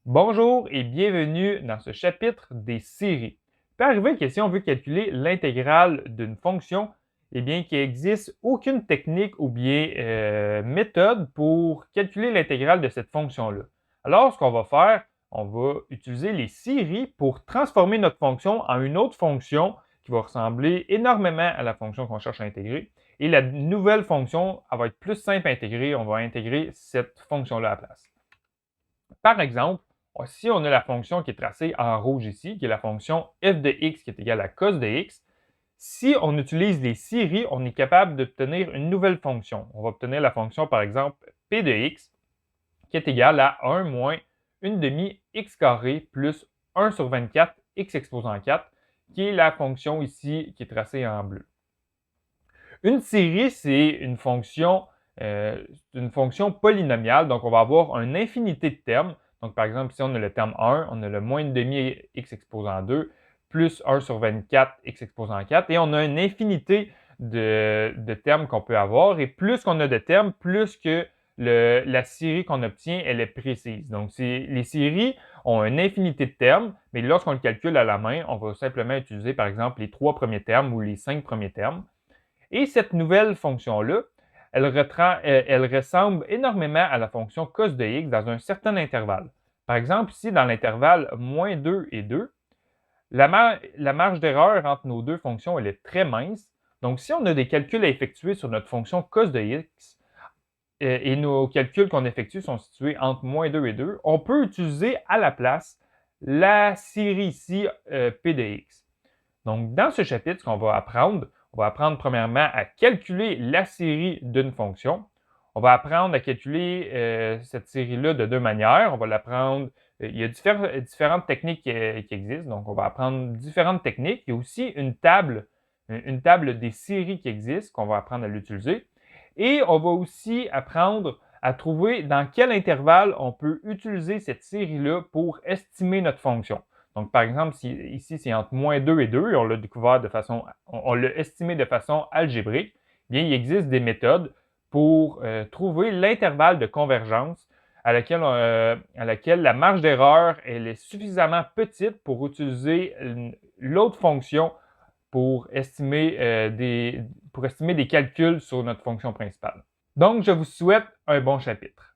Bonjour et bienvenue dans ce chapitre des séries. Il peut arriver que si on veut calculer l'intégrale d'une fonction, eh bien qu'il n'existe aucune technique ou bien méthode pour calculer l'intégrale de cette fonction-là. Alors, ce qu'on va faire, on va utiliser les séries pour transformer notre fonction en une autre fonction qui va ressembler énormément à la fonction qu'on cherche à intégrer. Et la nouvelle fonction, elle va être plus simple à intégrer. On va intégrer cette fonction-là à la place. Par exemple, si on a la fonction qui est tracée en rouge ici, qui est la fonction f de x qui est égale à cos de x, si on utilise les séries, on est capable d'obtenir une nouvelle fonction. On va obtenir la fonction, par exemple, p de x, qui est égale à 1 moins 1 demi x carré plus 1 sur 24 x exposant 4, qui est la fonction ici qui est tracée en bleu. Une série, c'est une fonction polynomiale, donc on va avoir une infinité de termes. Donc, par exemple, si on a le terme 1, on a le moins 1 demi x exposant 2, plus 1 sur 24 x exposant 4, et on a une infinité de termes qu'on peut avoir, et plus qu'on a de termes, plus que la série qu'on obtient, elle est précise. Donc, les séries ont une infinité de termes, mais lorsqu'on le calcule à la main, on va simplement utiliser, par exemple, les 3 premiers termes ou les 5 premiers termes. Et cette nouvelle fonction-là, elle ressemble énormément à la fonction cos de x dans un certain intervalle. Par exemple, ici, dans l'intervalle moins 2 et 2, la marge d'erreur entre nos deux fonctions elle est très mince. Donc, si on a des calculs à effectuer sur notre fonction cos de x, et nos calculs qu'on effectue sont situés entre moins 2 et 2, on peut utiliser à la place la série ici p de x. Donc, dans ce chapitre, ce qu'on va apprendre, on va apprendre premièrement à calculer la série d'une fonction. On va apprendre à calculer cette série-là de deux manières. On va l'apprendre, il y a différentes techniques qui existent, donc on va apprendre différentes techniques. Il y a aussi une table des séries qui existe, qu'on va apprendre à l'utiliser. Et on va aussi apprendre à trouver dans quel intervalle on peut utiliser cette série-là pour estimer notre fonction. Donc, par exemple, ici, c'est entre moins 2 et 2, et on l'a découvert on l'a estimé de façon algébrique, bien, il existe des méthodes pour trouver l'intervalle de convergence à laquelle la marge d'erreur elle est suffisamment petite pour utiliser l'autre fonction pour estimer des calculs sur notre fonction principale. Donc, je vous souhaite un bon chapitre.